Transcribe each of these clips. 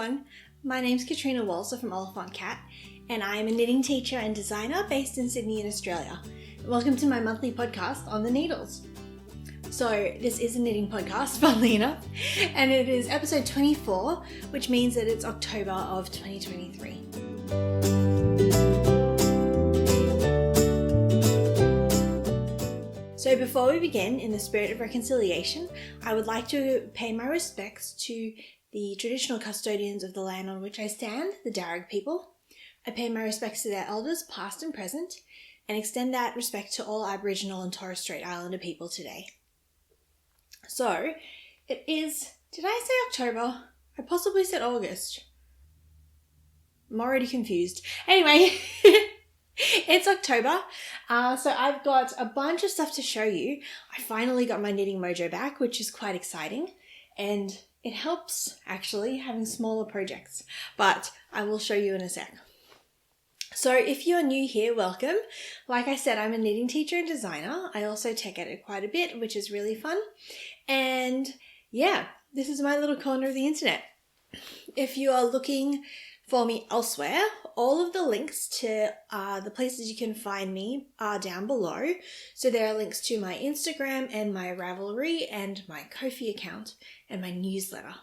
everyone, my name's Katrina Walser from Oliphant Cat, and I am a knitting teacher and designer based in Sydney in Australia. Welcome to my monthly podcast on the needles. So this is a knitting podcast, funnily enough, and it is episode 24, which means that it's October of 2023. So before we begin, in the spirit of reconciliation, I would like to pay my respects to the traditional custodians of the land on which I stand, the Darug people. I pay my respects to their elders, past and present, and extend that respect to all Aboriginal and Torres Strait Islander people today. So, it is, did I say October? I possibly said August. I'm already confused. Anyway, it's October, so I've got a bunch of stuff to show you. I finally got my knitting mojo back, which is quite exciting, and it helps actually having smaller projects, but I will show you in a sec. So if you're new here, welcome. Like I said, I'm a knitting teacher and designer. I also tech edit quite a bit, which is really fun. And yeah, this is my little corner of the internet. If you are looking for me elsewhere, all of the links to the places you can find me are down below. So there are links to my Instagram and my Ravelry and my Ko-fi account and my newsletter.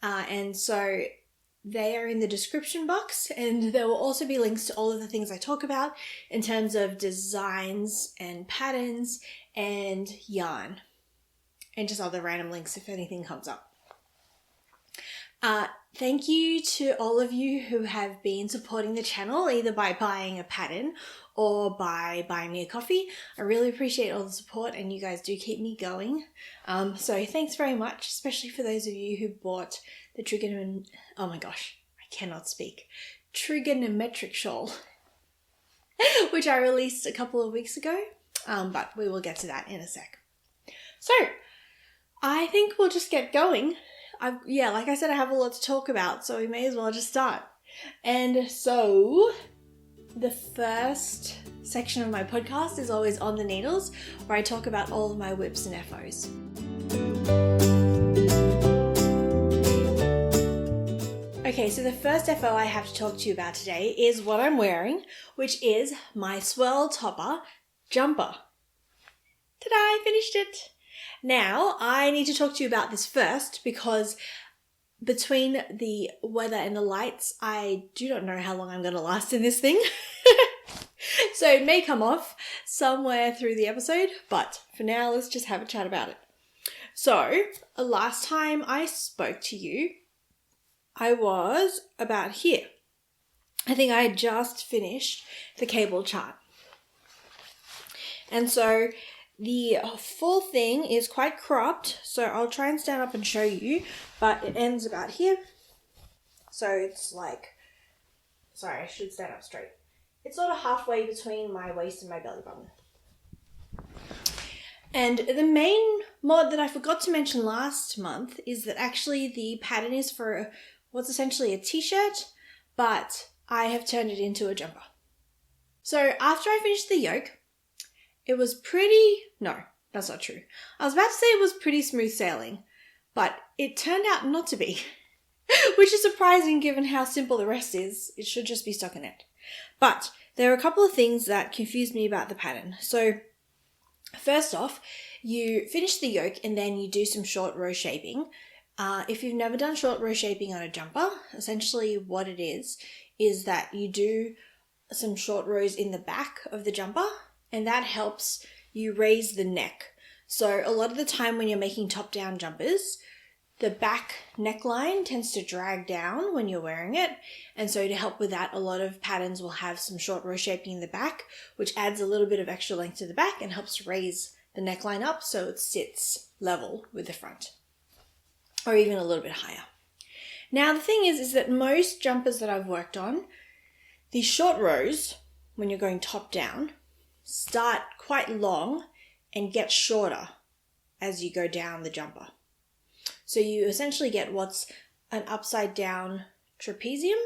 And so they are in the description box, and there will also be links to all of the things I talk about in terms of designs and patterns and yarn and just other random links if anything comes up. Thank you to all of you who have been supporting the channel, either by buying a pattern or by buying me a coffee. I really appreciate all the support, and you guys do keep me going. So thanks very much, especially for those of you who bought the trigonometric shawl, which I released a couple of weeks ago, but we will get to that in a sec. So I think we'll just get going. Like I said, I have a lot to talk about, so we may as well just start. And so the first section of my podcast is always on the needles, where I talk about all of my whips and FOs. Okay, so the first FO I have to talk to you about today is what I'm wearing, which is my swirl topper jumper. Ta-da, I finished it! Now, I need to talk to you about this first because between the weather and the lights, I do not know how long I'm going to last in this thing. So it may come off somewhere through the episode, but for now, let's just have a chat about it. So, last time I spoke to you, I was about here. I think I had just finished the cable chart. And so the full thing is quite cropped, so I'll try and stand up and show you, but it ends about here. So it's like, sorry, I should stand up straight. It's sort of halfway between my waist and my belly button. And the main mod that I forgot to mention last month is that actually the pattern is for what's essentially a t-shirt, but I have turned it into a jumper. So after I finished the yoke, it was no, that's not true. I was about to say it was pretty smooth sailing, but it turned out not to be, which is surprising given how simple the rest is. It should just be stockinette. But there are a couple of things that confused me about the pattern. So first off, you finish the yoke and then you do some short row shaping. If you've never done short row shaping on a jumper, essentially what it is that you do some short rows in the back of the jumper, and that helps you raise the neck. So a lot of the time when you're making top-down jumpers, the back neckline tends to drag down when you're wearing it. And so to help with that, a lot of patterns will have some short row shaping in the back, which adds a little bit of extra length to the back and helps raise the neckline up so it sits level with the front, or even a little bit higher. Now the thing is that most jumpers that I've worked on, these short rows, when you're going top down, start quite long and get shorter as you go down the jumper. So you essentially get what's an upside down trapezium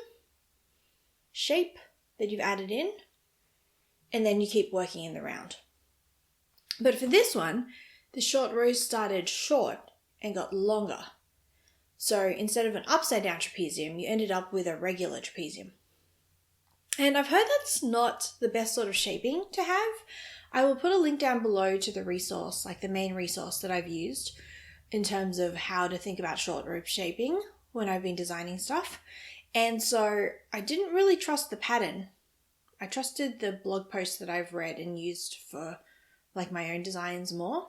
shape that you've added in, and then you keep working in the round. But for this one, the short rows started short and got longer. So instead of an upside down trapezium, you ended up with a regular trapezium. And I've heard that's not the best sort of shaping to have. I will put a link down below to the resource, like the main resource that I've used in terms of how to think about short rope shaping when I've been designing stuff. And so I didn't really trust the pattern. I trusted the blog posts that I've read and used for like my own designs more.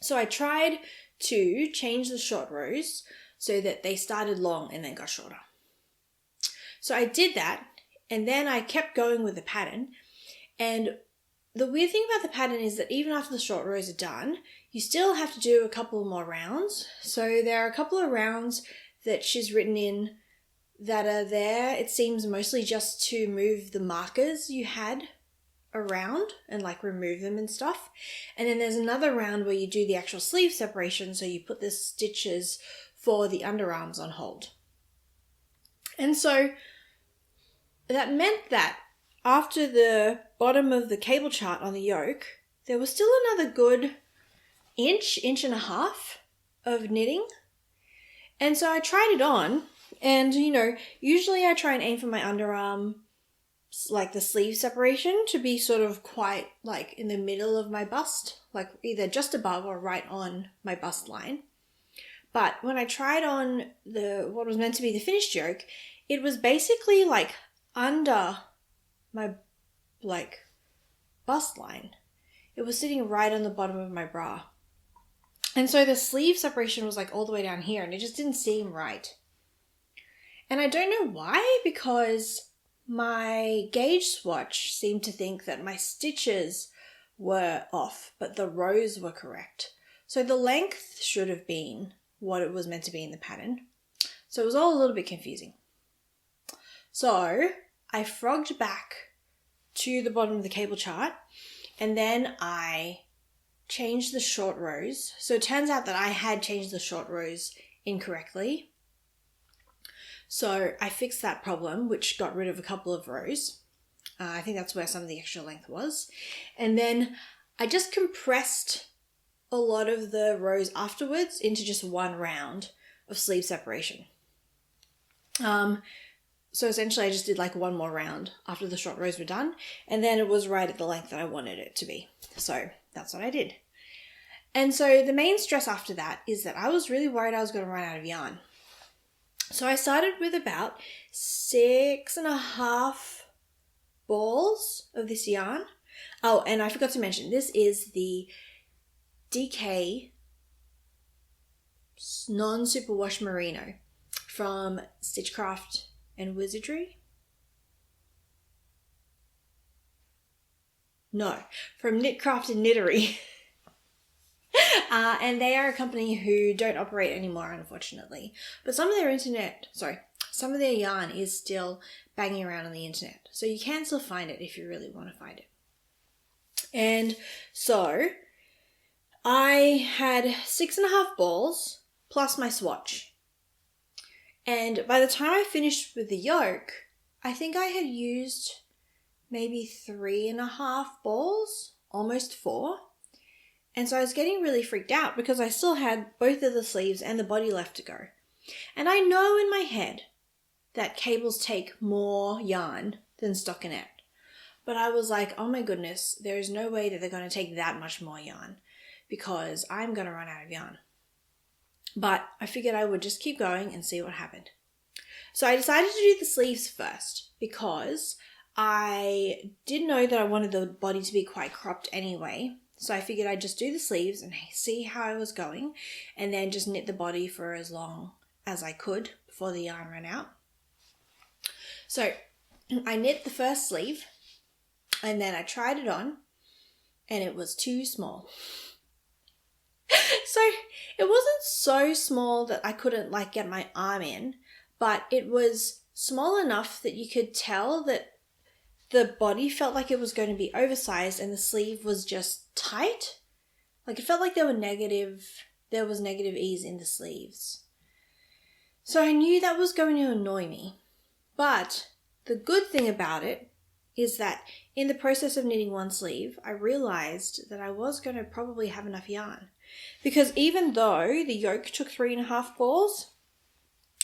So I tried to change the short rows so that they started long and then got shorter. So I did that, and then I kept going with the pattern. And the weird thing about the pattern is that even after the short rows are done, you still have to do a couple more rounds. So there are a couple of rounds that she's written in that are there, it seems, mostly just to move the markers you had around and like remove them and stuff. And then there's another round where you do the actual sleeve separation, so you put the stitches for the underarms on hold. And so that meant that after the bottom of the cable chart on the yoke, there was still another good inch and a half of knitting. And so I tried it on, and usually I try and aim for my underarm, like the sleeve separation, to be sort of quite like in the middle of my bust, like either just above or right on my bust line. But when I tried on what was meant to be the finished yoke, it was basically like under my like bust line. It was sitting right on the bottom of my bra. And so the sleeve separation was like all the way down here, and it just didn't seem right. And I don't know why, because my gauge swatch seemed to think that my stitches were off, but the rows were correct. So the length should have been what it was meant to be in the pattern. So it was all a little bit confusing. So I frogged back to the bottom of the cable chart, and then I changed the short rows. So it turns out that I had changed the short rows incorrectly. So I fixed that problem, which got rid of a couple of rows. I think that's where some of the extra length was. And then I just compressed a lot of the rows afterwards into just one round of sleeve separation. So essentially I just did like one more round after the short rows were done, and then it was right at the length that I wanted it to be. So that's what I did. And so the main stress after that is that I was really worried I was going to run out of yarn. So I started with about 6.5 balls of this yarn. Oh, and I forgot to mention, this is the DK non-superwash merino from Stitchcraft and Wizardry. No, from Knitcraft and Knittery. And they are a company who don't operate anymore, unfortunately. But some of their yarn is still banging around on the internet. So you can still find it if you really want to find it. And so I had 6.5 balls plus my swatch. And by the time I finished with the yoke, I think I had used maybe 3.5 balls, almost 4. And so I was getting really freaked out because I still had both of the sleeves and the body left to go. And I know in my head that cables take more yarn than stockinette. But I was like, oh my goodness, there is no way that they're going to take that much more yarn because I'm going to run out of yarn. But I figured I would just keep going and see what happened. So I decided to do the sleeves first because I did know that I wanted the body to be quite cropped anyway. So I figured I'd just do the sleeves and see how I was going, and then just knit the body for as long as I could before the yarn ran out. So I knit the first sleeve, and then I tried it on, and it was too small. So it wasn't so small that I couldn't like get my arm in, but it was small enough that you could tell that the body felt like it was going to be oversized and the sleeve was just tight. Like it felt like there was negative ease in the sleeves. So I knew that was going to annoy me. But the good thing about it is that in the process of knitting one sleeve, I realized that I was going to probably have enough yarn. Because even though the yoke took 3.5 balls,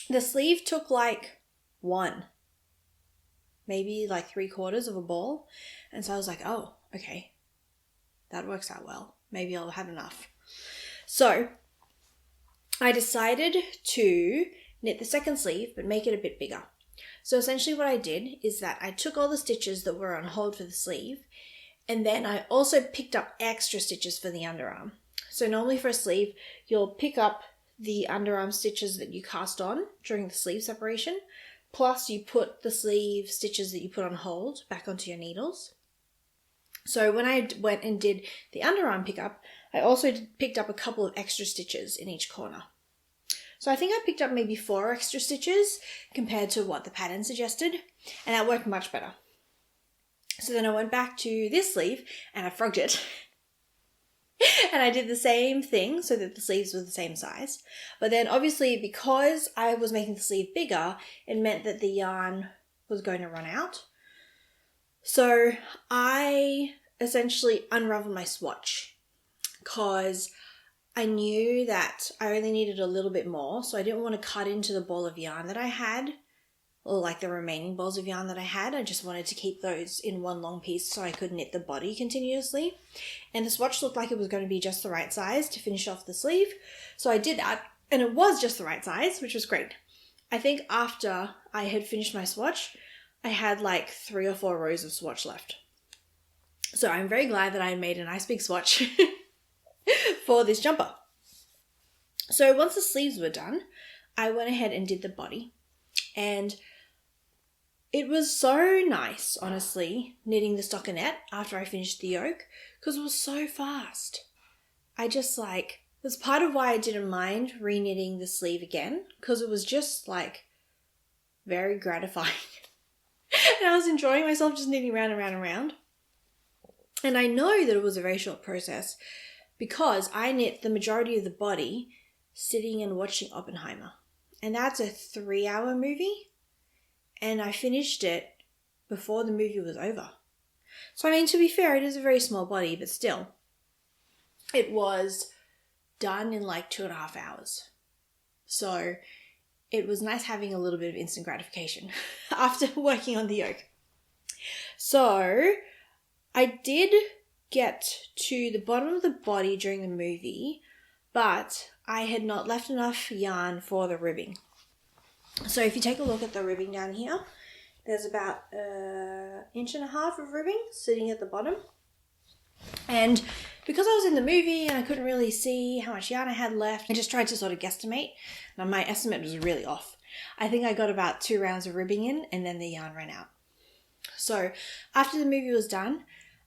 The sleeve took like one, maybe like 3/4 of a ball. And so I was like, oh, okay, that works out well. Maybe I'll have enough. So I decided to knit the second sleeve, but make it a bit bigger. So essentially what I did is that I took all the stitches that were on hold for the sleeve, and then I also picked up extra stitches for the underarm. So normally for a sleeve, you'll pick up the underarm stitches that you cast on during the sleeve separation, plus you put the sleeve stitches that you put on hold back onto your needles. So when I went and did the underarm pickup, I also picked up a couple of extra stitches in each corner. So I think I picked up maybe 4 extra stitches compared to what the pattern suggested, and that worked much better. So then I went back to this sleeve and I frogged it. And I did the same thing so that the sleeves were the same size. But then obviously because I was making the sleeve bigger, it meant that the yarn was going to run out. So I essentially unraveled my swatch because I knew that I only needed a little bit more. So I didn't want to cut into the ball of yarn that I had, or like the remaining balls of yarn that I had. I just wanted to keep those in one long piece so I could knit the body continuously. And the swatch looked like it was going to be just the right size to finish off the sleeve. So I did that, and it was just the right size, which was great. I think after I had finished my swatch, I had like 3 or 4 rows of swatch left. So I'm very glad that I made a nice big swatch for this jumper. So once the sleeves were done, I went ahead and did the body. And it was so nice, honestly, knitting the stockinette after I finished the yoke, because it was so fast. That's part of why I didn't mind re-knitting the sleeve again, because it was just like very gratifying. And I was enjoying myself just knitting round and round and round. And I know that it was a very short process because I knit the majority of the body sitting and watching Oppenheimer. And that's a 3-hour movie. And I finished it before the movie was over. So, I mean, to be fair, it is a very small body, but still. It was done in like 2.5 hours. So, it was nice having a little bit of instant gratification after working on the yoke. So, I did get to the bottom of the body during the movie, but I had not left enough yarn for the ribbing. So if you take a look at the ribbing down here, there's about 1.5 inches of ribbing sitting at the bottom. And because I was in the movie and I couldn't really see how much yarn I had left, I just tried to sort of guesstimate, and my estimate was really off. I think I got about 2 rounds of ribbing in, and then the yarn ran out. So after the movie was done,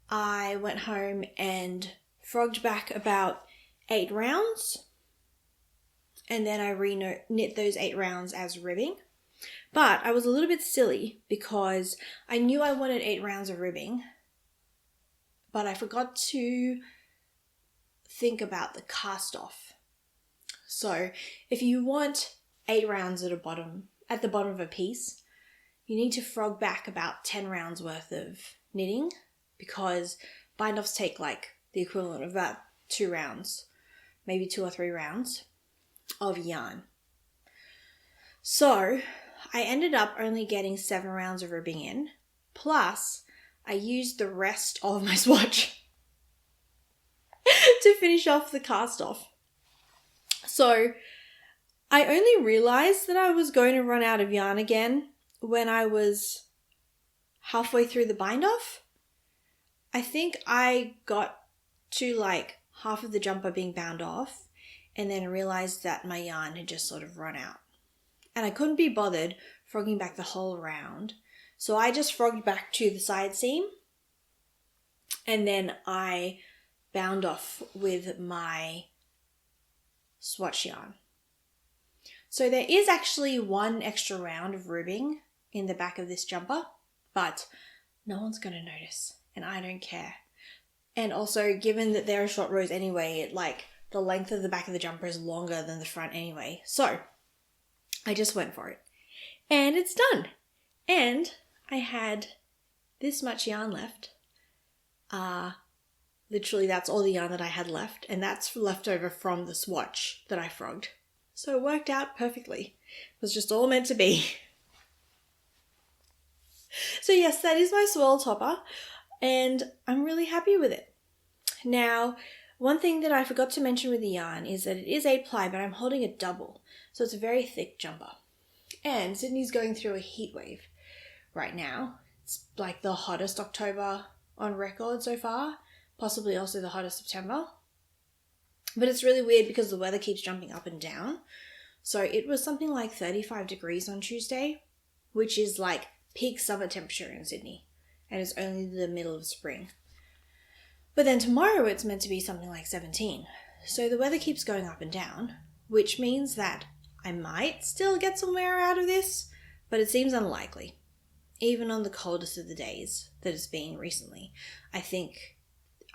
I went home and frogged back about 8 rounds. And then I re-knit those 8 rounds as ribbing. But I was a little bit silly because I knew I wanted 8 rounds of ribbing, but I forgot to think about the cast off. So if you want 8 rounds at the bottom of a piece, you need to frog back about 10 rounds worth of knitting, because bind-offs take like the equivalent of about 2 rounds, maybe 2 or 3 rounds of yarn. So I ended up only getting 7 rounds of ribbing in, plus I used the rest of my swatch to finish off the cast off. So I only realized that I was going to run out of yarn again when I was halfway through the bind off. I think I got to like half of the jumper being bound off and then realized that my yarn had just sort of run out. And I couldn't be bothered frogging back the whole round. So I just frogged back to the side seam, and then I bound off with my swatch yarn. So there is actually 1 extra round of ribbing in the back of this jumper, but no one's going to notice, and I don't care. And also, given that there are short rows anyway, the length of the back of the jumper is longer than the front anyway. So I just went for it. And it's done. And I had this much yarn left. Literally, that's all the yarn that I had left. And that's left over from the swatch that I frogged. So it worked out perfectly. It was just all meant to be. So yes, that is my swirl topper, and I'm really happy with it. Now, one thing that I forgot to mention with the yarn is that it is 8 ply, but I'm holding a double, so it's a very thick jumper. And Sydney's going through a heat wave right now. It's like the hottest October on record so far, possibly also the hottest September. But it's really weird because the weather keeps jumping up and down. So it was something like 35 degrees on Tuesday, which is like peak summer temperature in Sydney, and it's only the middle of spring. But then tomorrow it's meant to be something like 17. So the weather keeps going up and down, which means that I might still get some wear out of this, but it seems unlikely. Even on the coldest of the days that it's been recently, I think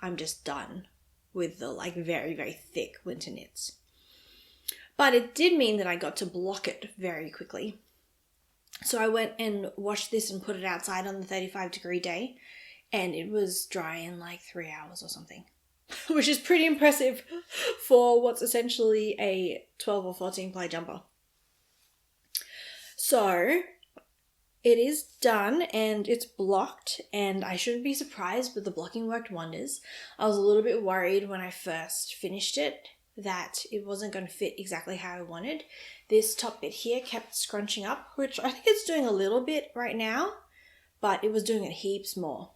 I'm just done with the like very, very thick winter knits. But it did mean that I got to block it very quickly. So I went and washed this and put it outside on the 35 degree day, and it was dry in like 3 hours or something, which is pretty impressive for what's essentially a 12 or 14 ply jumper. So it is done and it's blocked, and I shouldn't be surprised, but the blocking worked wonders. I was a little bit worried when I first finished it that it wasn't going to fit exactly how I wanted. This top bit here kept scrunching up, which I think it's doing a little bit right now, but it was doing it heaps more.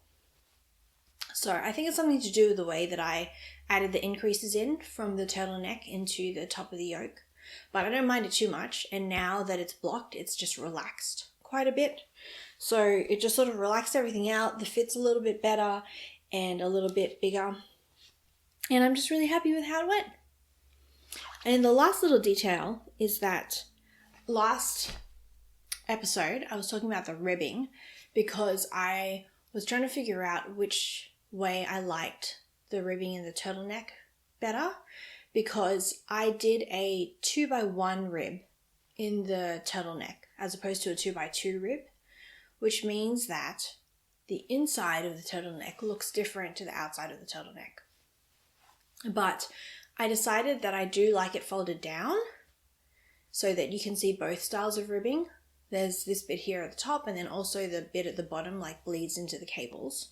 So I think it's something to do with the way that I added the increases in from the turtleneck into the top of the yoke. But I don't mind it too much, and now that it's blocked, it's just relaxed quite a bit. So it just sort of relaxed everything out. The fit's a little bit better and a little bit bigger. And I'm just really happy with how it went. And the last little detail is that last episode I was talking about the ribbing because I was trying to figure out which way I liked the ribbing in the turtleneck better, because I did a 2x1 rib in the turtleneck as opposed to a 2x2 rib, which means that the inside of the turtleneck looks different to the outside of the turtleneck. But I decided that I do like it folded down so that you can see both styles of ribbing. There's this bit here at the top, and then also the bit at the bottom like bleeds into the cables.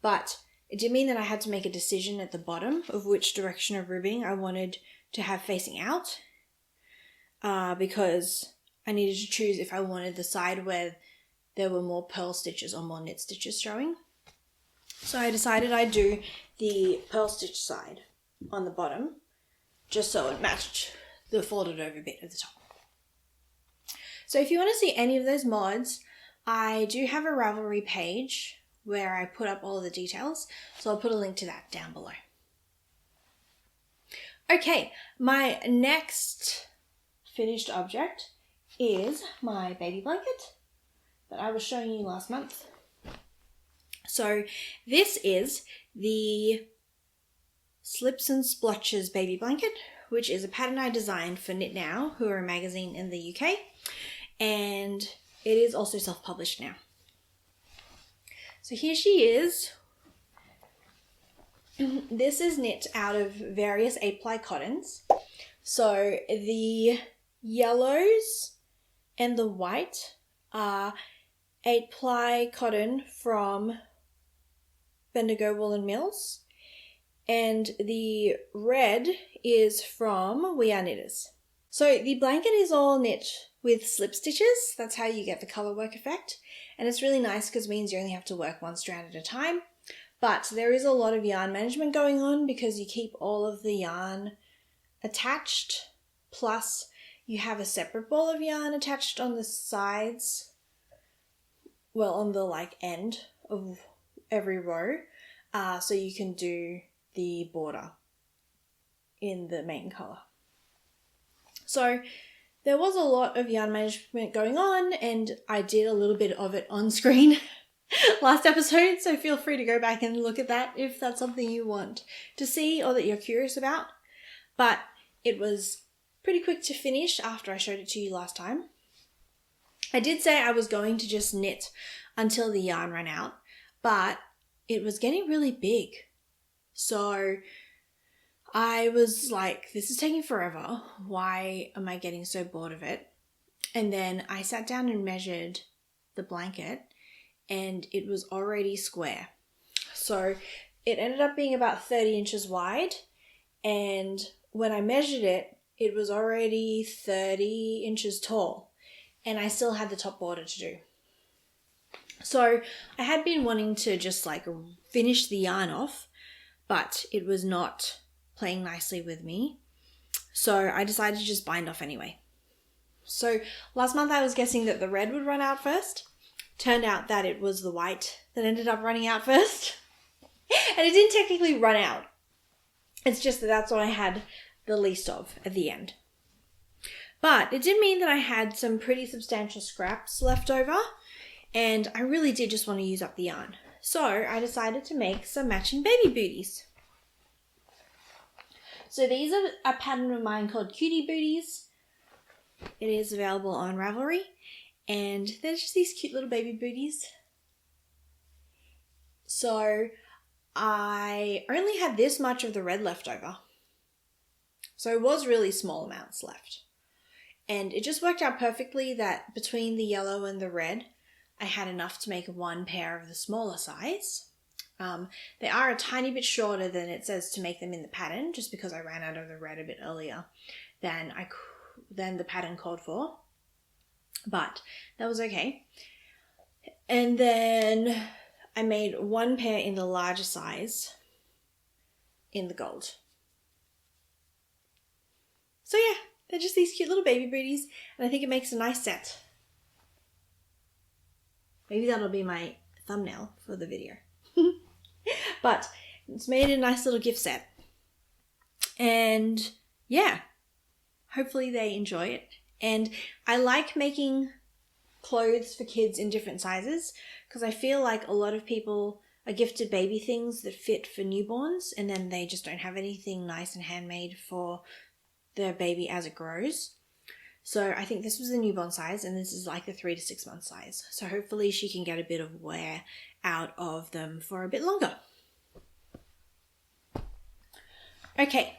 But it did mean that I had to make a decision at the bottom of which direction of ribbing I wanted to have facing out, because I needed to choose if I wanted the side where there were more pearl stitches or more knit stitches showing. So I decided I'd do the pearl stitch side on the bottom, just so it matched the folded over bit at the top. So if you want to see any of those mods, I do have a Ravelry page where I put up all of the details, so I'll put a link to that down below. Okay, my next finished object is my baby blanket that I was showing you last month. So this is the Slips and Splotches baby blanket, which is a pattern I designed for Knit Now, who are a magazine in the UK, and it is also self-published now. So here she is. This is knit out of various 8-ply cottons. So the yellows and the white are 8-ply cotton from Bendigo Wool & Mills, and the red is from We Are Knitters. So the blanket is all knit with slip stitches. That's how you get the colour work effect, and it's really nice because it means you only have to work one strand at a time. But there is a lot of yarn management going on because you keep all of the yarn attached, plus you have a separate ball of yarn attached on the sides, well, on the like end of every row, so you can do the border in the main colour. So there was a lot of yarn management going on, and I did a little bit of it on screen last episode, so feel free to go back and look at that if that's something you want to see or that you're curious about. But it was pretty quick to finish after I showed it to you last time. I did say I was going to just knit until the yarn ran out, but it was getting really big. So I was like, this is taking forever. Why am I getting so bored of it? And then I sat down and measured the blanket, and it was already square. So it ended up being about 30 inches wide, and when I measured it, it was already 30 inches tall, and I still had the top border to do. So I had been wanting to just like finish the yarn off, but it was not playing nicely with me. So I decided to just bind off anyway. So last month I was guessing that the red would run out first. Turned out that it was the white that ended up running out first. And it didn't technically run out. It's just that that's what I had the least of at the end. But it did mean that I had some pretty substantial scraps left over, and I really did just want to use up the yarn. So I decided to make some matching baby booties. So these are a pattern of mine called Cutie Booties. It is available on Ravelry, and they're just these cute little baby booties. So I only had this much of the red left over. So it was really small amounts left. And it just worked out perfectly that between the yellow and the red, I had enough to make one pair of the smaller size. They are a tiny bit shorter than it says to make them in the pattern, just because I ran out of the red a bit earlier than the pattern called for. But that was okay. And then I made one pair in the larger size in the gold. So yeah, they're just these cute little baby booties, and I think it makes a nice set. Maybe that'll be my thumbnail for the video. But it's made a nice little gift set. And yeah, hopefully they enjoy it. And I like making clothes for kids in different sizes, because I feel like a lot of people are gifted baby things that fit for newborns, and then they just don't have anything nice and handmade for their baby as it grows. So I think this was the newborn size, and this is like the 3 to 6 month size. So hopefully she can get a bit of wear out of them for a bit longer. Okay,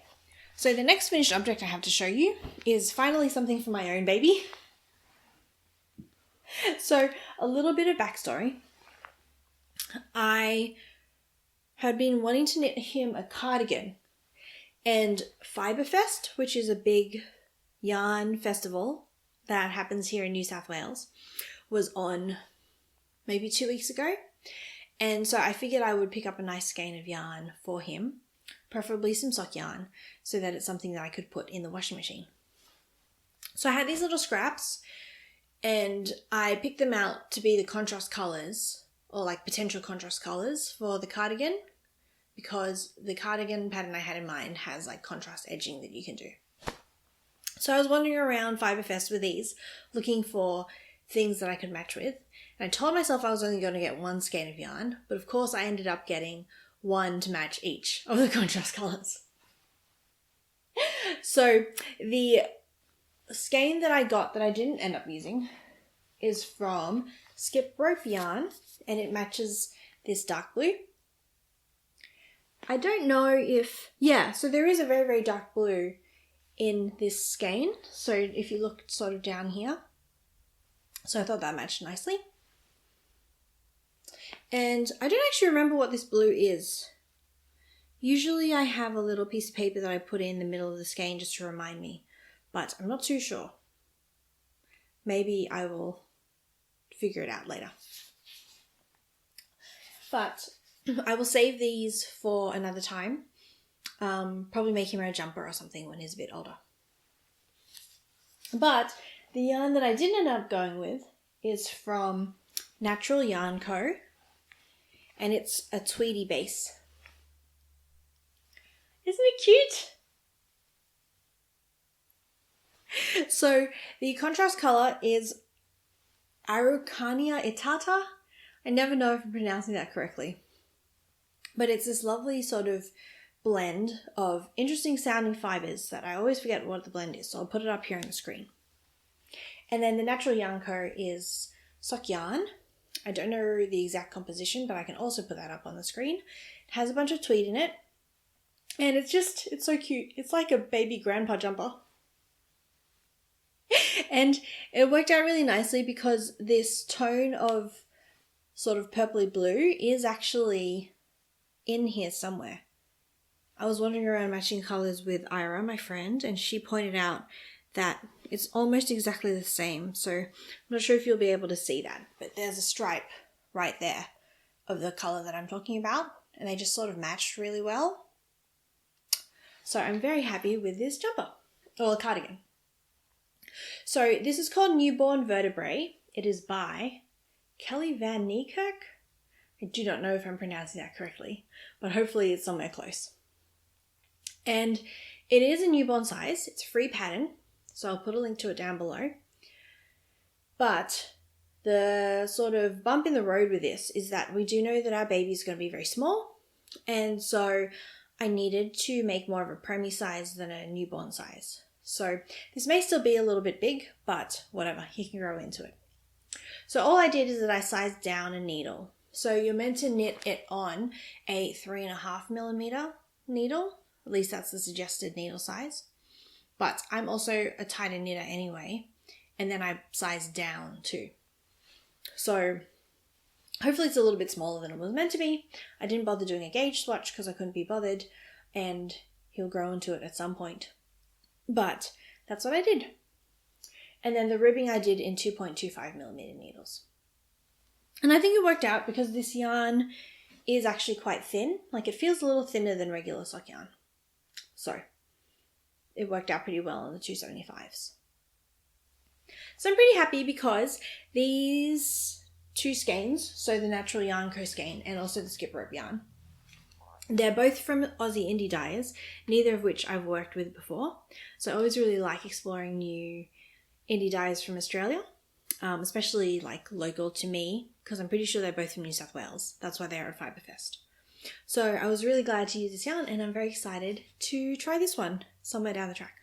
so the next finished object I have to show you is finally something for my own baby. So a little bit of backstory. I had been wanting to knit him a cardigan, and Fiberfest, which is a big yarn festival that happens here in New South Wales, was on maybe 2 weeks ago. And so I figured I would pick up a nice skein of yarn for him, preferably some sock yarn, so that it's something that I could put in the washing machine. So I had these little scraps, and I picked them out to be the contrast colours, or like potential contrast colours for the cardigan, because the cardigan pattern I had in mind has like contrast edging that you can do. So I was wandering around Fiberfest with these, looking for things that I could match with. And I told myself I was only going to get one skein of yarn, but of course I ended up getting one to match each of the contrast colours. So the skein that I got that I didn't end up using is from Skip Rope Yarn, and it matches this dark blue. I don't know if... Yeah, so there is a very, very dark blue in this skein. So if you look sort of down here. So I thought that matched nicely. And I don't actually remember what this blue is. Usually I have a little piece of paper that I put in the middle of the skein just to remind me, but I'm not too sure. Maybe I will figure it out later. But I will save these for another time. Probably make him a jumper or something when he's a bit older. But the yarn that I did end up going with is from Natural Yarn Co. And it's a Tweedy base. Isn't it cute? So the contrast colour is Araucania Itata. I never know if I'm pronouncing that correctly. But it's this lovely sort of blend of interesting sounding fibres that I always forget what the blend is. So I'll put it up here on the screen. And then the Natural Yarn Co. is sock yarn. I don't know the exact composition, but I can also put that up on the screen. It has a bunch of tweed in it. And it's so cute. It's like a baby grandpa jumper. And it worked out really nicely because this tone of sort of purpley blue is actually in here somewhere. I was wandering around matching colours with Ira, my friend, and she pointed out that it's almost exactly the same. So I'm not sure if you'll be able to see that, but there's a stripe right there of the colour that I'm talking about, and they just sort of matched really well. So I'm very happy with this jumper, or cardigan. So this is called Newborn Vertebrae. It is by Kelly Van Niekerk. I do not know if I'm pronouncing that correctly, but hopefully it's somewhere close. And it is a newborn size. It's a free pattern, so I'll put a link to it down below. But the sort of bump in the road with this is that we do know that our baby is going to be very small, and so I needed to make more of a preemie size than a newborn size. So this may still be a little bit big, but whatever, he can grow into it. So all I did is that I sized down a needle. So you're meant to knit it on a 3.5mm needle. At least that's the suggested needle size. But I'm also a tighter knitter anyway, and then I sized down too. So hopefully it's a little bit smaller than it was meant to be. I didn't bother doing a gauge swatch because I couldn't be bothered, and he'll grow into it at some point. But that's what I did. And then the ribbing I did in 2.25mm needles. And I think it worked out because this yarn is actually quite thin. Like, it feels a little thinner than regular sock yarn. So it worked out pretty well on the 275s. So I'm pretty happy because these two skeins, so the Natural Yarn Co skein and also the Skip Rope yarn, they're both from Aussie indie dyers, neither of which I've worked with before. So I always really like exploring new indie dyers from Australia, especially like local to me, because I'm pretty sure they're both from New South Wales. That's why they're at Fiberfest. So I was really glad to use this yarn, and I'm very excited to try this one somewhere down the track.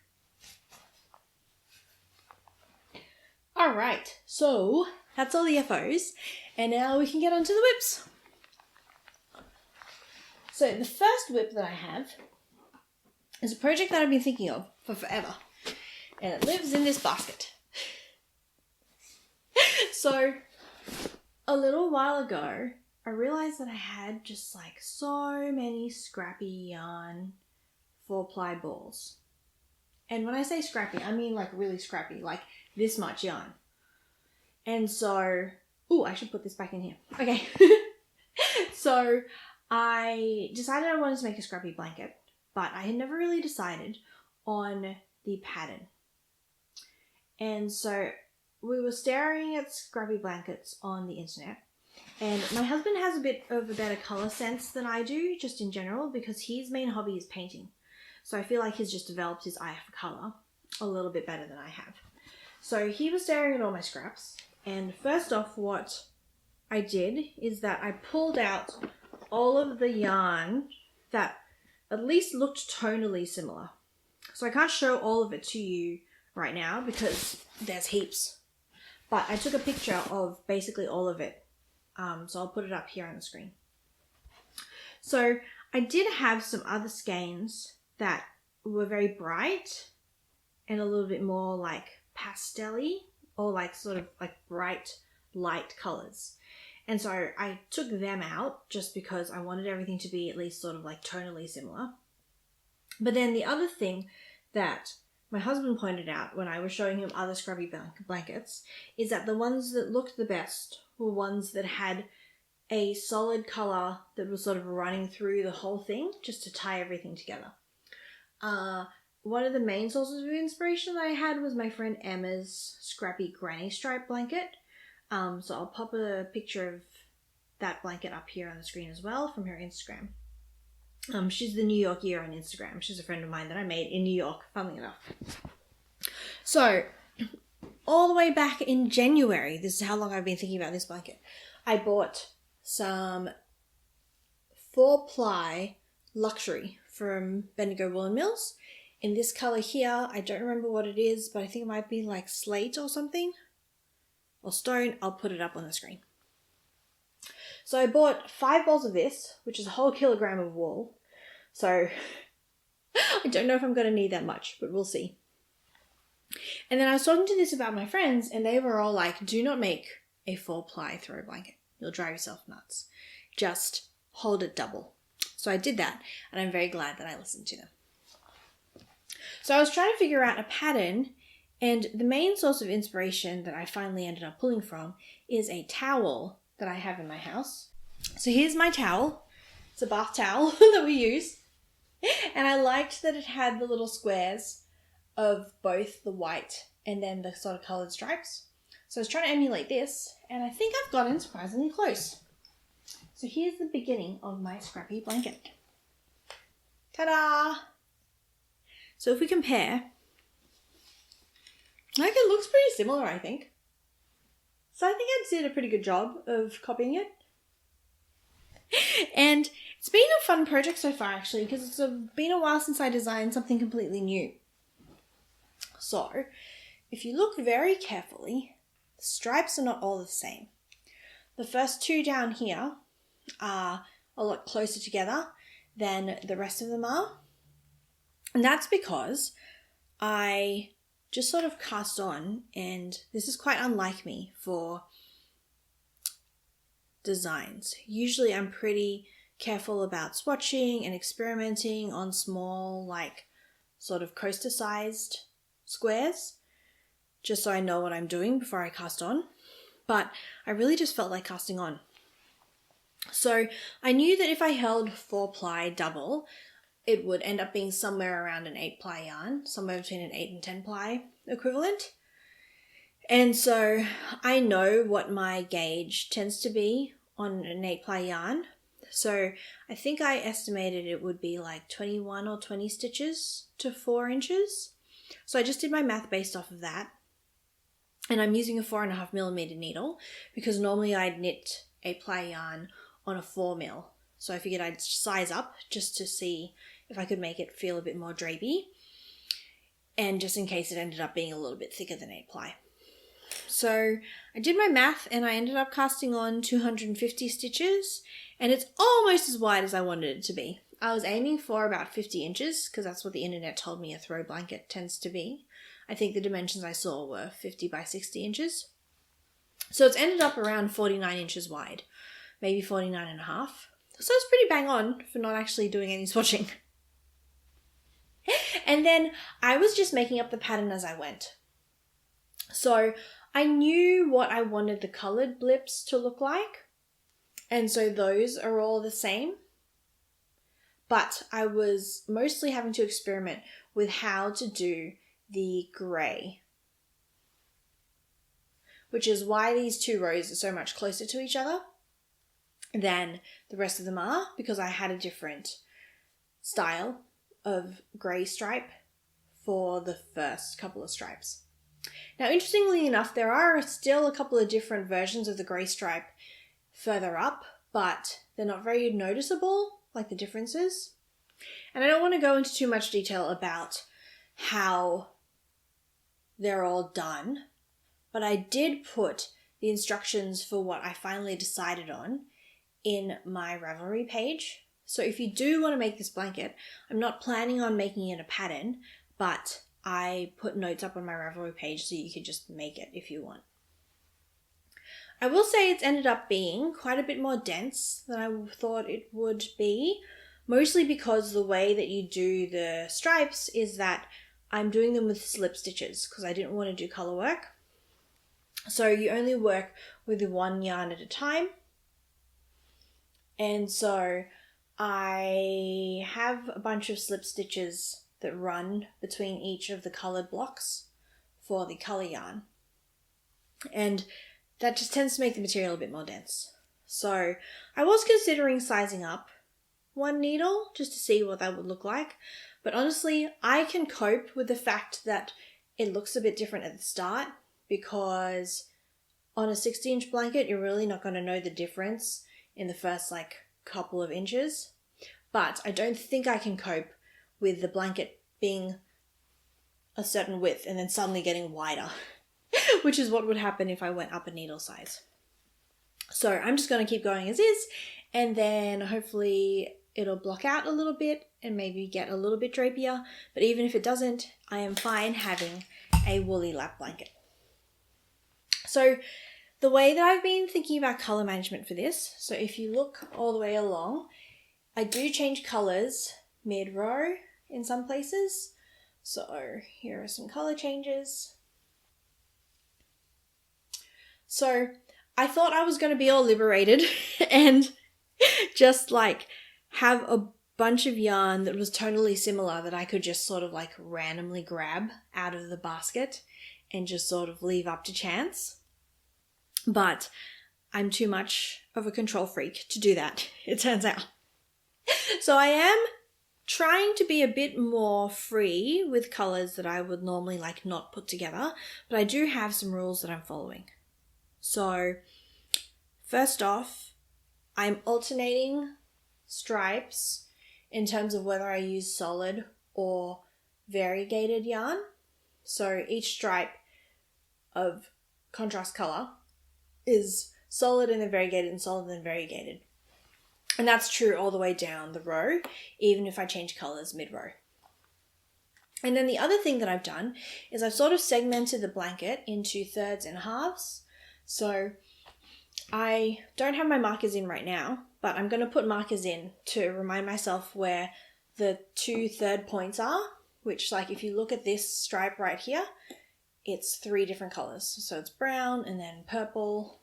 All right, so that's all the FOs, and now we can get onto the whips. So the first whip that I have is a project that I've been thinking of for forever, and it lives in this basket. So a little while ago, I realized that I had just like so many scrappy yarn 4-ply balls. And when I say scrappy, I mean like really scrappy, like this much yarn. And so, I should put this back in here. Okay. So I decided I wanted to make a scrappy blanket, but I had never really decided on the pattern. And so we were staring at scrappy blankets on the internet, and my husband has a bit of a better colour sense than I do, just in general, because his main hobby is painting. So I feel like he's just developed his eye for colour a little bit better than I have. So he was staring at all my scraps, and first off, what I did is that I pulled out all of the yarn that at least looked tonally similar. So I can't show all of it to you right now because there's heaps. But I took a picture of basically all of it. So I'll put it up here on the screen. So I did have some other skeins that were very bright and a little bit more like pastel-y, or like sort of like bright light colours. And so I took them out just because I wanted everything to be at least sort of like tonally similar. But then the other thing that my husband pointed out when I was showing him other scrubby blankets is that the ones that looked the best were ones that had a solid colour that was sort of running through the whole thing just to tie everything together. One of the main sources of inspiration that I had was my friend Emma's Scrappy Granny Stripe blanket. So I'll pop a picture of that blanket up here on the screen as well from her Instagram. She's the New York Year on Instagram. She's a friend of mine that I made in New York, funnily enough. So, all the way back in January, this is how long I've been thinking about this blanket, I bought some 4-ply luxury from Bendigo Woolen Mills in this colour here. I don't remember what it is, but I think it might be like slate or something. Or stone. I'll put it up on the screen. So I bought 5 balls of this, which is a whole kilogram of wool. So I don't know if I'm going to need that much, but we'll see. And then I was talking to this about my friends, and they were all like, do not make a 4-ply throw blanket. You'll drive yourself nuts. Just hold it double. So I did that, and I'm very glad that I listened to them. So I was trying to figure out a pattern, and the main source of inspiration that I finally ended up pulling from is a towel that I have in my house. So here's my towel. It's a bath towel that we use. And I liked that it had the little squares of both the white and then the sort of coloured stripes. So I was trying to emulate this, and I think I've gotten surprisingly close. So here's the beginning of my Scrappy blanket. Ta-da! So if we compare, like, it looks pretty similar, I think. So I think I did a pretty good job of copying it. And it's been a fun project so far, actually, because it's been a while since I designed something completely new. So if you look very carefully, the stripes are not all the same. The first two down here are a lot closer together than the rest of them are. And that's because I just sort of cast on, and this is quite unlike me for designs. Usually I'm pretty careful about swatching and experimenting on small, like, sort of coaster-sized squares, just so I know what I'm doing before I cast on. But I really just felt like casting on. So I knew that if I held 4-ply double, it would end up being somewhere around an 8-ply yarn, somewhere between an 8 and 10-ply equivalent. And so I know what my gauge tends to be on an 8-ply yarn. So I think I estimated it would be like 21 or 20 stitches to 4 inches. So I just did my math based off of that. And I'm using a 4.5mm needle because normally I'd knit 8-ply yarn on a 4mm. So I figured I'd size up just to see if I could make it feel a bit more drapey, and just in case it ended up being a little bit thicker than 8-ply. So I did my math and I ended up casting on 250 stitches, and it's almost as wide as I wanted it to be. I was aiming for about 50 inches because that's what the internet told me a throw blanket tends to be. I think the dimensions I saw were 50 by 60 inches. So it's ended up around 49 inches wide, maybe 49 and a half. So it's pretty bang on for not actually doing any swatching. And then I was just making up the pattern as I went. So I knew what I wanted the coloured blips to look like. And so those are all the same. But I was mostly having to experiment with how to do the grey, which is why these two rows are so much closer to each other than the rest of them are, because I had a different style of grey stripe for the first couple of stripes. Now, interestingly enough, there are still a couple of different versions of the grey stripe further up, but they're not very noticeable, like the differences. And I don't want to go into too much detail about how they're all done, but I did put the instructions for what I finally decided on in my Ravelry page. So if you do want to make this blanket, I'm not planning on making it a pattern, but I put notes up on my Ravelry page so you could just make it if you want. I will say it's ended up being quite a bit more dense than I thought it would be, mostly because the way that you do the stripes is that I'm doing them with slip stitches because I didn't want to do colour work. So you only work with one yarn at a time. And so I have a bunch of slip stitches that run between each of the coloured blocks for the colour yarn. And that just tends to make the material a bit more dense. So I was considering sizing up one needle just to see what that would look like. But honestly, I can cope with the fact that it looks a bit different at the start, because on a 60-inch blanket, you're really not going to know the difference in the first couple of inches. But I don't think I can cope with the blanket being a certain width and then suddenly getting wider, which is what would happen if I went up a needle size. So I'm just going to keep going as is, and then hopefully it'll block out a little bit and maybe get a little bit drapier, but even if it doesn't, I am fine having a woolly lap blanket. So the way that I've been thinking about color management for this, so if you look all the way along, I do change colors mid-row in some places. So here are some color changes. So I thought I was going to be all liberated and just like have a bunch of yarn that was tonally similar that I could just sort of like randomly grab out of the basket and just sort of leave up to chance. But I'm too much of a control freak to do that, it turns out. So I am trying to be a bit more free with colors that I would normally like not put together, but I do have some rules that I'm following. So first off, I'm alternating stripes in terms of whether I use solid or variegated yarn. So each stripe of contrast color is solid and then variegated and solid and then variegated. And that's true all the way down the row, even if I change colors mid-row. And then the other thing that I've done is I've sort of segmented the blanket into thirds and halves. So I don't have my markers in right now, but I'm going to put markers in to remind myself where the 2 third points are, which, like, if you look at this stripe right here, it's 3 different colors. So it's brown and then purple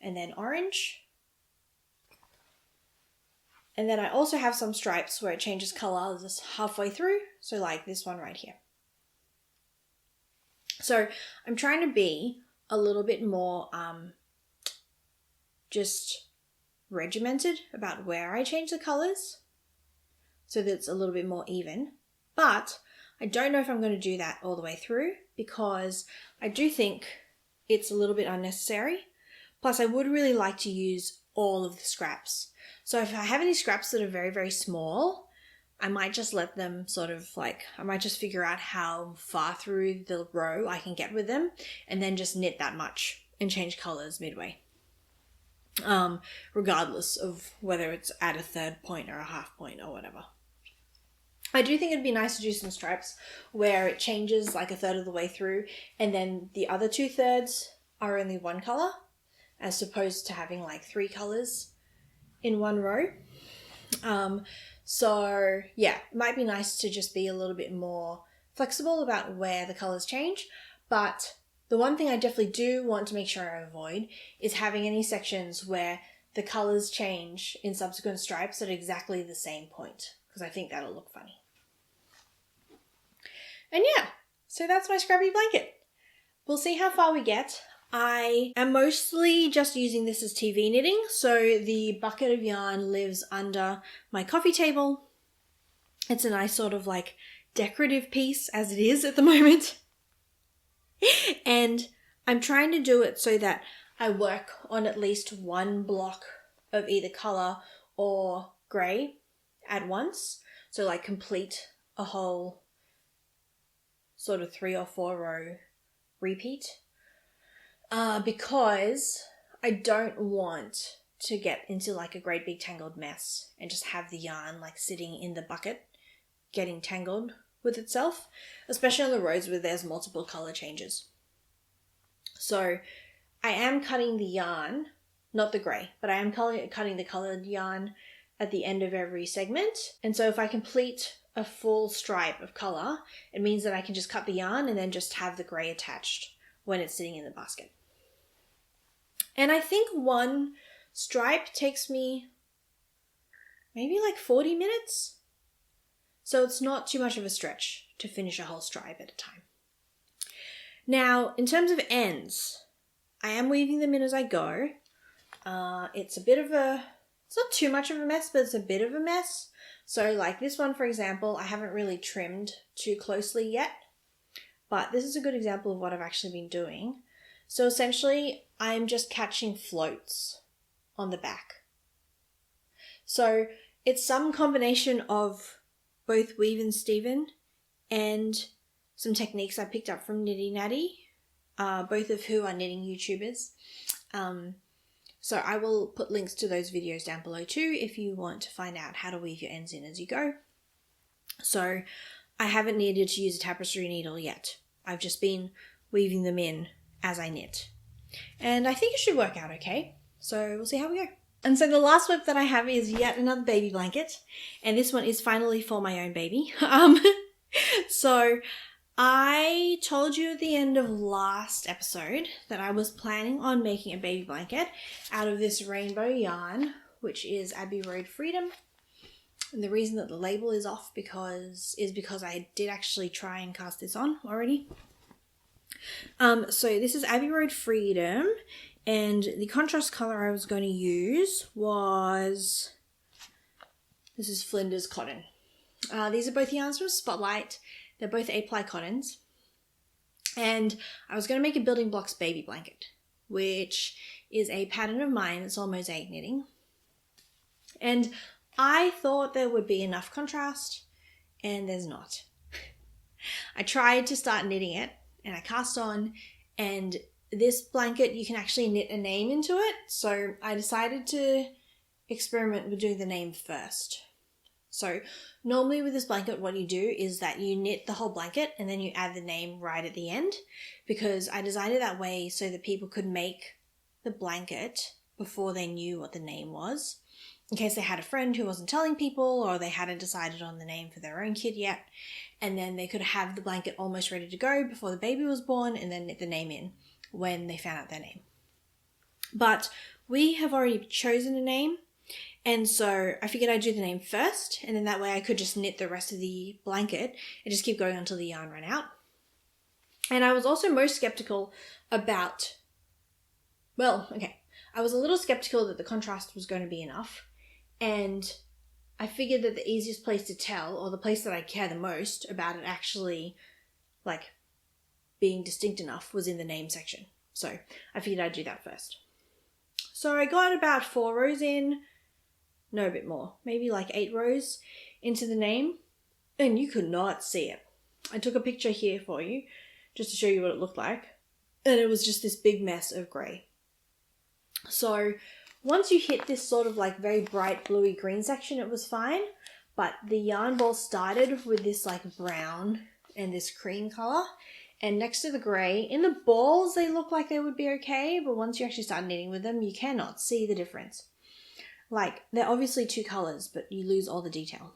and then orange. And then I also have some stripes where it changes color just halfway through. So like this one right here. So I'm trying to be a little bit more just regimented about where I change the colors so that it's a little bit more even. But I don't know if I'm going to do that all the way through because I do think it's a little bit unnecessary. Plus I would really like to use all of the scraps. So if I have any scraps that are very, very small, I might just let them sort of like, I might just figure out how far through the row I can get with them and then just knit that much and change colors midway. Regardless of whether it's at a third point or a half point or whatever. I do think it'd be nice to do some stripes where it changes like a third of the way through and then the other 2 thirds are only one color as opposed to having like 3 colors in one row. So yeah, it might be nice to just be a little bit more flexible about where the colors change. But the one thing I definitely do want to make sure I avoid is having any sections where the colors change in subsequent stripes at exactly the same point, because I think that'll look funny. And yeah, so that's my Scrappy blanket. We'll see how far we get. I am mostly just using this as TV knitting, so the bucket of yarn lives under my coffee table. It's a nice sort of like decorative piece as it is at the moment. And I'm trying to do it so that I work on at least one block of either colour or grey at once. So like complete a whole sort of 3 or 4 row repeat. Because I don't want to get into like a great big tangled mess and just have the yarn like sitting in the bucket getting tangled with itself, especially on the rows where there's multiple color changes. So I am cutting the yarn, not the grey, but I am cutting the colored yarn at the end of every segment. And so if I complete a full stripe of color, it means that I can just cut the yarn and then just have the grey attached when it's sitting in the basket. And I think one stripe takes me maybe like 40 minutes. So it's not too much of a stretch to finish a whole stripe at a time. Now, in terms of ends, I am weaving them in as I go. It's not too much of a mess, but it's a bit of a mess. So like this one, for example, I haven't really trimmed too closely yet, but this is a good example of what I've actually been doing. So essentially, I'm just catching floats on the back. So it's some combination of both Weave and Steven and some techniques I picked up from Nitty Natty, both of who are knitting YouTubers. So I will put links to those videos down below too if you want to find out how to weave your ends in as you go. So I haven't needed to use a tapestry needle yet. I've just been weaving them in as I knit. And I think it should work out okay. So we'll see how we go. And so the last whip that I have is yet another baby blanket. And this one is finally for my own baby. So I told you at the end of last episode that I was planning on making a baby blanket out of this rainbow yarn, which is Abbey Road Freedom. And the reason that the label is off because I did actually try and cast this on already. So this is Abbey Road Freedom, and the contrast color I was going to use was, this is Flinders Cotton. These are both yarns from Spotlight. They're both 8-ply cottons. And I was going to make a building blocks baby blanket, which is a pattern of mine that's all mosaic knitting. And I thought there would be enough contrast, and there's not. I tried to start knitting it, and I cast on, and this blanket, you can actually knit a name into it. So I decided to experiment with doing the name first. So normally with this blanket, what you do is that you knit the whole blanket and then you add the name right at the end, because I designed it that way so that people could make the blanket before they knew what the name was, in case they had a friend who wasn't telling people or they hadn't decided on the name for their own kid yet, and then they could have the blanket almost ready to go before the baby was born and then knit the name in when they found out their name. But we have already chosen a name, and so I figured I'd do the name first, and then that way I could just knit the rest of the blanket and just keep going until the yarn ran out. And I was also most skeptical about, I was a little skeptical that the contrast was going to be enough, and I figured that the easiest place to tell, or the place that I care the most about it actually, like, being distinct enough, was in the name section. So I figured I'd do that first. So I got about 4 rows in, no, a bit more, maybe like 8 rows into the name, and you could not see it. I took a picture here for you, just to show you what it looked like, and it was just this big mess of grey. So once you hit this sort of like very bright bluey green section, it was fine, but the yarn ball started with this like brown and this cream colour, and next to the grey, in the balls they look like they would be okay, but once you actually start knitting with them, you cannot see the difference. Like, they're obviously 2 colours, but you lose all the detail.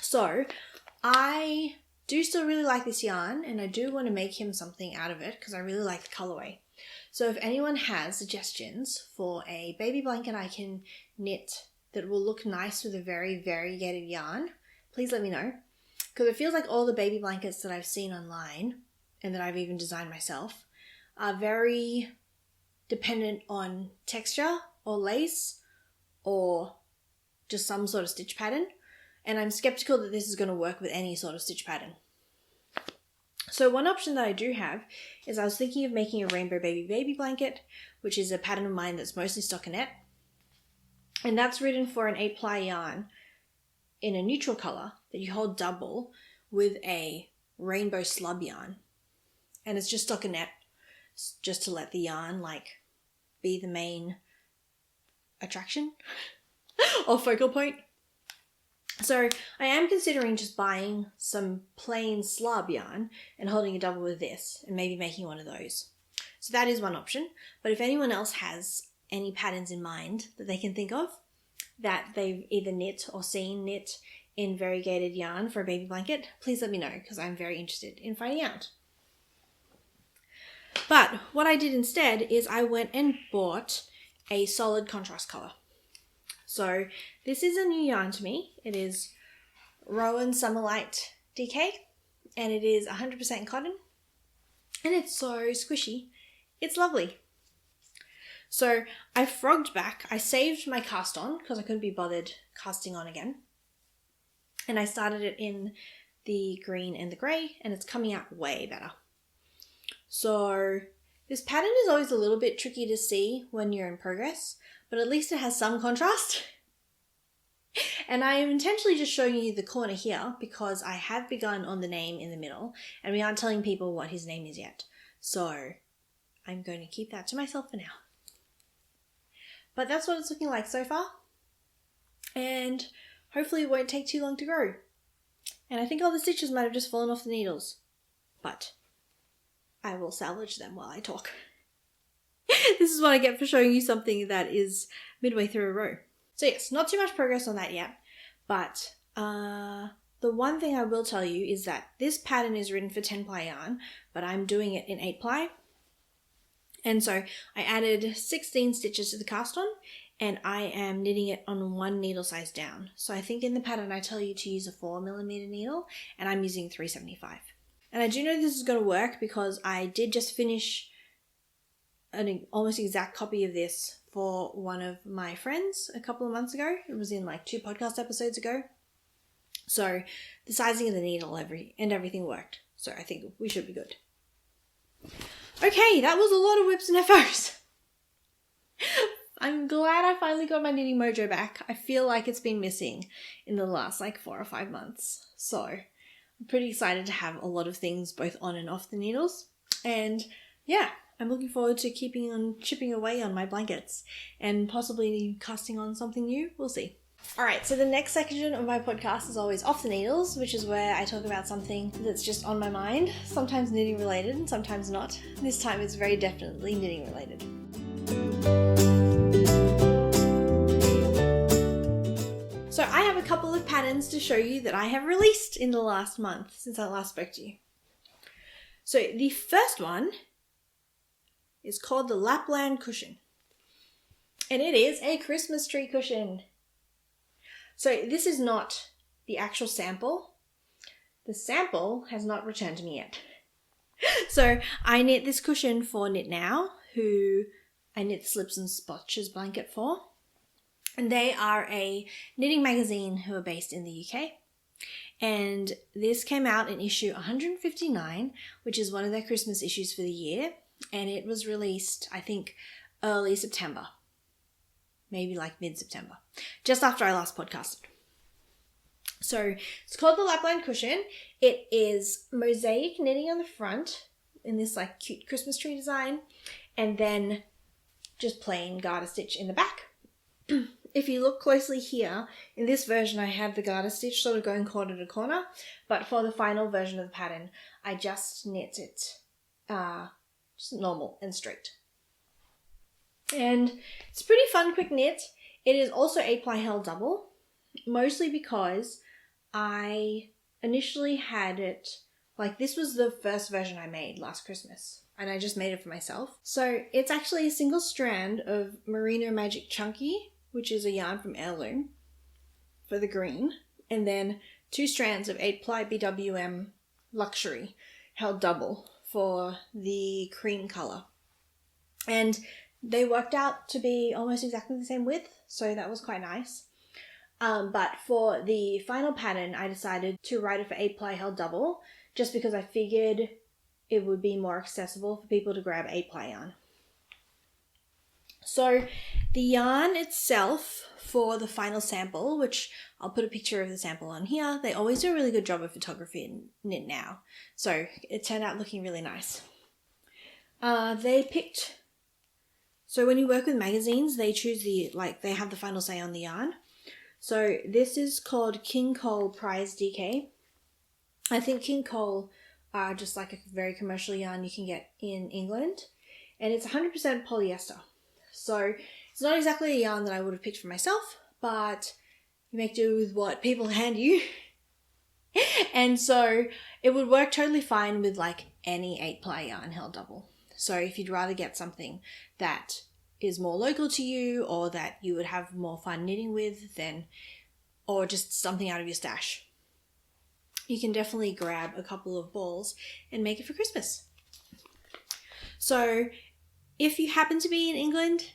So I do still really like this yarn, and I do want to make him something out of it because I really like the colourway. So if anyone has suggestions for a baby blanket I can knit that will look nice with a very variegated yarn, please let me know. Because it feels like all the baby blankets that I've seen online, and that I've even designed myself, are very dependent on texture or lace or just some sort of stitch pattern. And I'm skeptical that this is going to work with any sort of stitch pattern. So one option that I do have is I was thinking of making a rainbow baby blanket, which is a pattern of mine that's mostly stockinette. And that's written for an 8-ply yarn in a neutral colour that you hold double with a rainbow slub yarn. And it's just stockinette, just to let the yarn like be the main attraction or focal point. So I am considering just buying some plain slub yarn and holding a double with this and maybe making one of those. So that is one option. But if anyone else has any patterns in mind that they can think of that they've either knit or seen knit in variegated yarn for a baby blanket, please let me know because I'm very interested in finding out. But what I did instead is I went and bought a solid contrast colour. So this is a new yarn to me. It is Rowan Summerlight DK, and it is 100% cotton, and it's so squishy. It's lovely. So I frogged back. I saved my cast on because I couldn't be bothered casting on again, and I started it in the green and the grey, and it's coming out way better. So this pattern is always a little bit tricky to see when you're in progress, but at least it has some contrast. And I am intentionally just showing you the corner here because I have begun on the name in the middle and we aren't telling people what his name is yet. So I'm going to keep that to myself for now. But that's what it's looking like so far. And hopefully it won't take too long to grow. And I think all the stitches might have just fallen off the needles. But I will salvage them while I talk. This is what I get for showing you something that is midway through a row. So yes, not too much progress on that yet. But the one thing I will tell you is that this pattern is written for 10-ply yarn, but I'm doing it in 8-ply. And so I added 16 stitches to the cast on, and I am knitting it on 1 needle size down. So I think in the pattern I tell you to use a 4mm needle, and I'm using 375. And I do know this is going to work because I did just finish an almost exact copy of this for one of my friends a couple of months ago. It was in like 2 podcast episodes ago. So the sizing of the needle and everything worked. So I think we should be good. Okay, that was a lot of whips and FOs. I'm glad I finally got my knitting mojo back. I feel like it's been missing in the last like 4 or 5 months. So I'm pretty excited to have a lot of things both on and off the needles. And yeah, I'm looking forward to keeping on chipping away on my blankets and possibly casting on something new. We'll see. Alright, so the next section of my podcast is always off the needles, which is where I talk about something that's just on my mind, sometimes knitting related and sometimes not. This time it's very definitely knitting related. So I have a couple of patterns to show you that I have released in the last month since I last spoke to you. So the first one is called the Lapland Cushion, and it is a Christmas tree cushion. So this is not the actual sample. The sample has not returned to me yet. So I knit this cushion for Knit Now, who I knit the Slips and Spotches blanket for. And they are a knitting magazine who are based in the UK. And this came out in issue 159, which is one of their Christmas issues for the year. And it was released, I think, early September. Maybe like mid-September, just after I last podcasted. So it's called the Lapland Cushion. It is mosaic knitting on the front in this like cute Christmas tree design, and then just plain garter stitch in the back. If you look closely here, in this version I have the garter stitch sort of going corner to corner, but for the final version of the pattern I just knit it just normal and straight. And it's a pretty fun quick knit. It is also 8-ply held double, mostly because I initially had it, like this was the first version I made last Christmas, and I just made it for myself. So it's actually a single strand of Merino Magic Chunky, which is a yarn from Heirloom, for the green, and then 2 strands of 8-ply BWM Luxury held double for the cream colour. And they worked out to be almost exactly the same width, so that was quite nice. But for the final pattern, I decided to write it for 8-ply held double, just because I figured it would be more accessible for people to grab 8-ply yarn. So the yarn itself for the final sample, which I'll put a picture of the sample on here, they always do a really good job of photography in Knit Now. So it turned out looking really nice. So when you work with magazines, they choose they have the final say on the yarn. So this is called King Cole Prize DK. I think King Cole are just like a very commercial yarn you can get in England. And it's 100% polyester. So it's not exactly a yarn that I would have picked for myself, but you make do with what people hand you. And so it would work totally fine with like any 8-ply yarn held double. So if you'd rather get something that is more local to you or that you would have more fun knitting with, or just something out of your stash, you can definitely grab a couple of balls and make it for Christmas. So if you happen to be in England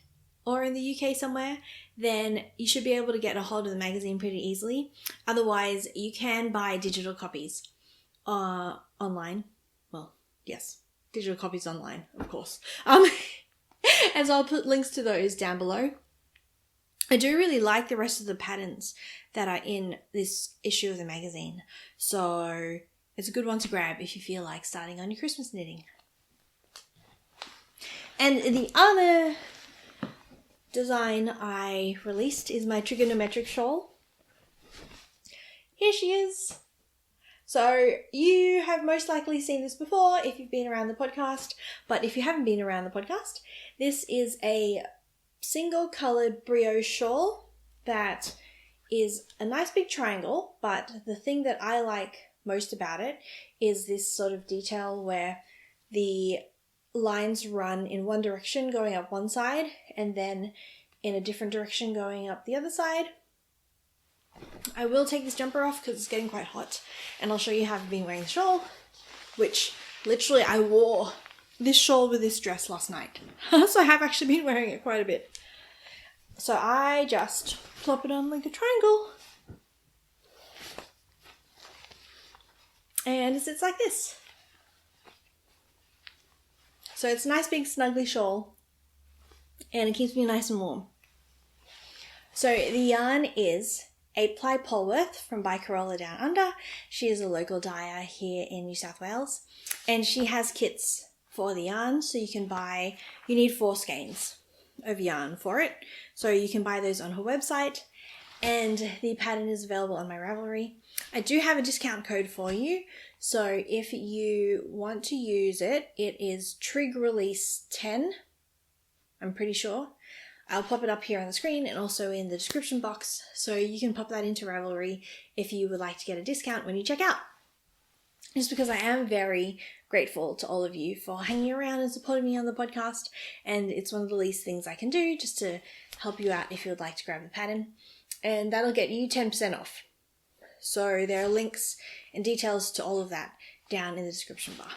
or in the UK somewhere, then you should be able to get a hold of the magazine pretty easily. Otherwise, you can buy digital copies online. Well, yes. Digital copies online, of course. And so I'll put links to those down below. I do really like the rest of the patterns that are in this issue of the magazine. So it's a good one to grab if you feel like starting on your Christmas knitting. And the other design I released is my trigonometric shawl. Here she is. So you have most likely seen this before if you've been around the podcast, but if you haven't been around the podcast, this is a single coloured brioche shawl that is a nice big triangle, but the thing that I like most about it is this sort of detail where the lines run in one direction going up one side and then in a different direction going up the other side. I will take this jumper off because it's getting quite hot, and I'll show you how I've been wearing the shawl, which literally I wore this shawl with this dress last night. So I have actually been wearing it quite a bit. So I just plop it on like a triangle and it sits like this. So it's a nice big snuggly shawl and it keeps me nice and warm. So the yarn is 8-ply Polworth from By Corolla Down Under. She is a local dyer here in New South Wales, and she has kits for the yarn, so you need 4 skeins of yarn for it. So you can buy those on her website, and the pattern is available on my Ravelry. I do have a discount code for you, so if you want to use it, it is Trig Release 10, I'm pretty sure. I'll pop it up here on the screen and also in the description box, so you can pop that into Ravelry if you would like to get a discount when you check out. Just because I am very grateful to all of you for hanging around and supporting me on the podcast, and it's one of the least things I can do just to help you out if you would like to grab the pattern, and that'll get you 10% off. So there are links and details to all of that down in the description bar.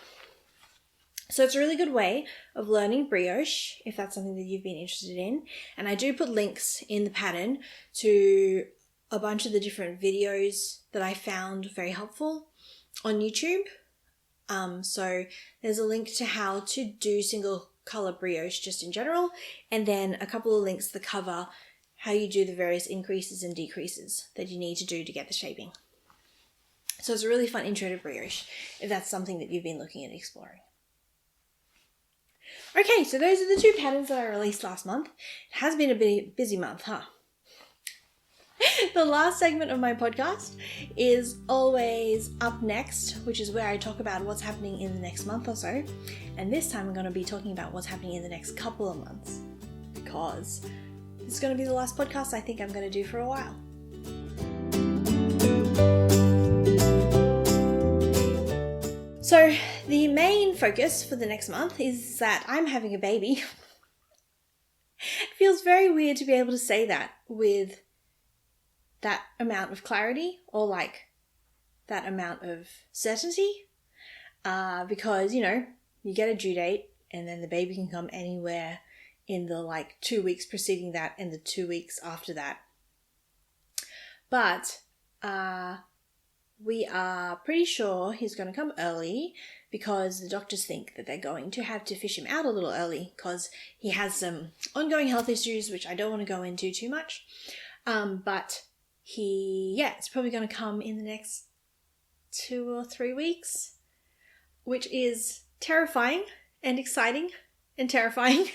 So it's a really good way of learning brioche if that's something that you've been interested in. And I do put links in the pattern to a bunch of the different videos that I found very helpful on YouTube. So there's a link to how to do single color brioche just in general, and then a couple of links that cover how you do the various increases and decreases that you need to do to get the shaping. So it's a really fun intro to brioche if that's something that you've been looking at exploring. Okay, so those are the 2 patterns that I released last month. It has been a busy month, huh? The last segment of my podcast is always up next, which is where I talk about what's happening in the next month or so. And this time I'm going to be talking about what's happening in the next couple of months, because it's going to be the last podcast I think I'm going to do for a while. So the main focus for the next month is that I'm having a baby. It feels very weird to be able to say that with that amount of clarity, or like that amount of certainty, because, you get a due date and then the baby can come anywhere in the 2 weeks preceding that and the 2 weeks after that. But we are pretty sure he's going to come early because the doctors think that they're going to have to fish him out a little early because he has some ongoing health issues, which I don't want to go into too much. But it's probably going to come in the next 2 or 3 weeks, which is terrifying and exciting and terrifying.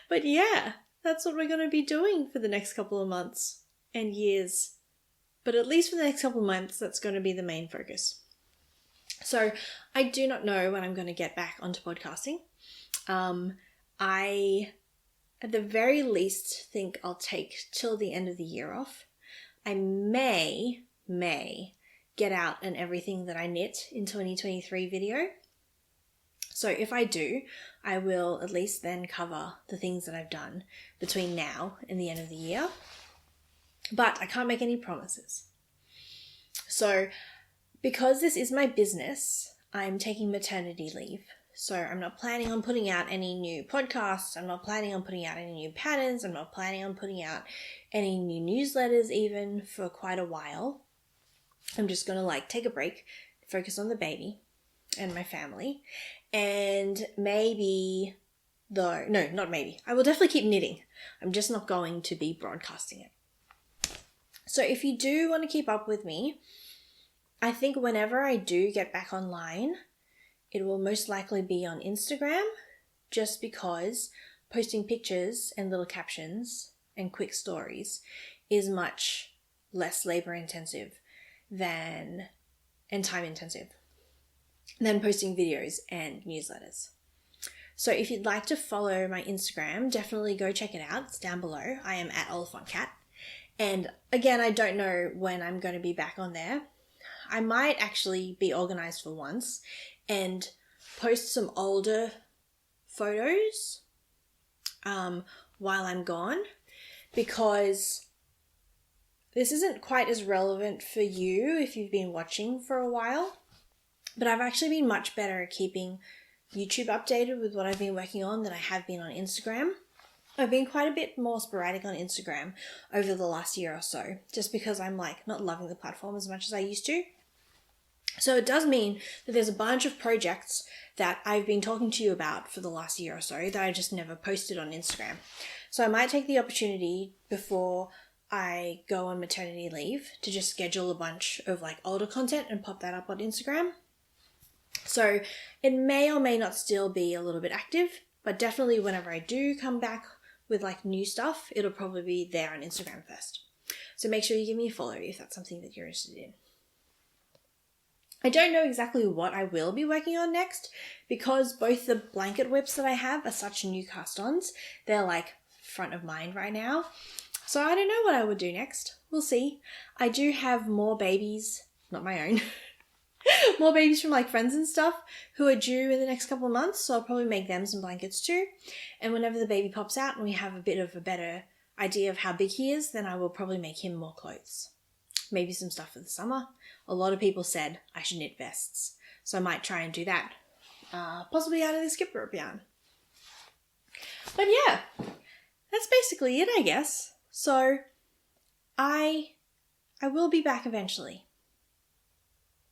But yeah, that's what we're going to be doing for the next couple of months and years. But at least for the next couple of months, that's going to be the main focus. So I do not know when I'm going to get back onto podcasting. I, at the very least, think I'll take till the end of the year off. I may get out an everything that I knit in 2023 video. So if I do, I will at least then cover the things that I've done between now and the end of the year. But I can't make any promises. So because this is my business, I'm taking maternity leave. So I'm not planning on putting out any new podcasts. I'm not planning on putting out any new patterns. I'm not planning on putting out any new newsletters even for quite a while. I'm just going to take a break, focus on the baby and my family. And I will definitely keep knitting. I'm just not going to be broadcasting it. So if you do want to keep up with me, I think whenever I do get back online, it will most likely be on Instagram, just because posting pictures and little captions and quick stories is much less labor intensive and time intensive than posting videos and newsletters. So if you'd like to follow my Instagram, definitely go check it out. It's down below. I am at Oliphant Cat. And again, I don't know when I'm going to be back on there. I might actually be organized for once and post some older photos while I'm gone, because this isn't quite as relevant for you if you've been watching for a while, but I've actually been much better at keeping YouTube updated with what I've been working on than I have been on Instagram. I've been quite a bit more sporadic on Instagram over the last year or so, just because I'm not loving the platform as much as I used to. So it does mean that there's a bunch of projects that I've been talking to you about for the last year or so that I just never posted on Instagram. So I might take the opportunity before I go on maternity leave to just schedule a bunch of older content and pop that up on Instagram. So it may or may not still be a little bit active, but definitely whenever I do come back with new stuff, it'll probably be there on Instagram first. So make sure you give me a follow if that's something that you're interested in. I don't know exactly what I will be working on next, because both the blanket whips that I have are such new cast-ons. They're front of mind right now. So I don't know what I would do next. We'll see. I do have more babies, not my own, more babies from friends and stuff who are due in the next couple of months, so I'll probably make them some blankets too. And whenever the baby pops out and we have a bit of a better idea of how big he is, then I will probably make him more clothes. Maybe some stuff for the summer. A lot of people said I should knit vests, so I might try and do that, possibly out of the skip rope yarn. But yeah, that's basically it, I guess. So I will be back eventually.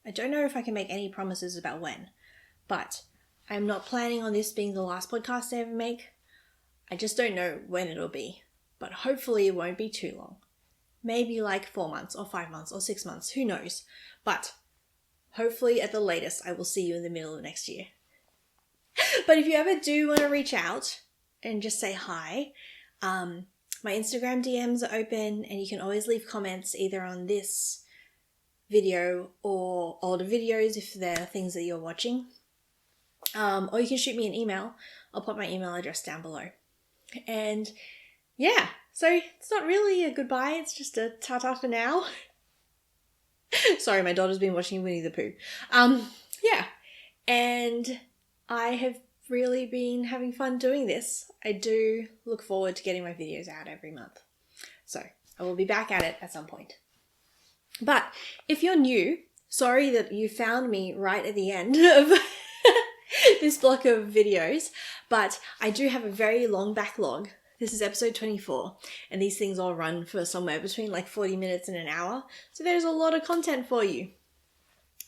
I don't know if I can make any promises about when, but I'm not planning on this being the last podcast I ever make. I just don't know when it'll be, but hopefully it won't be too long. Maybe 4 months or 5 months or 6 months, who knows? But hopefully at the latest I will see you in the middle of next year. But if you ever do want to reach out and just say hi, my Instagram DMs are open and you can always leave comments either on this video or older videos if they're things that you're watching. Or you can shoot me an email. I'll put my email address down below. And yeah, so it's not really a goodbye, it's just a ta-ta for now. Sorry, my daughter's been watching Winnie the Pooh. Yeah, and I have really been having fun doing this. I do look forward to getting my videos out every month. So I will be back at it at some point. But if you're new, sorry that you found me right at the end of this block of videos, but I do have a very long backlog. This is episode 24, and these things all run for somewhere between 40 minutes and an hour, so there's a lot of content for you.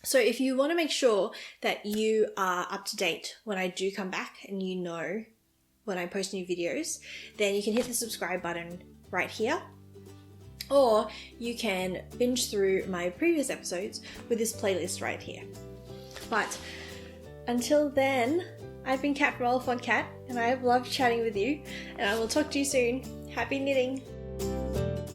So if you want to make sure that you are up to date when I do come back and you know when I post new videos, then you can hit the subscribe button right here. Or you can binge through my previous episodes with this playlist right here. But until then, I've been Kat from Oliphant Cat, and I have loved chatting with you, and I will talk to you soon. Happy knitting!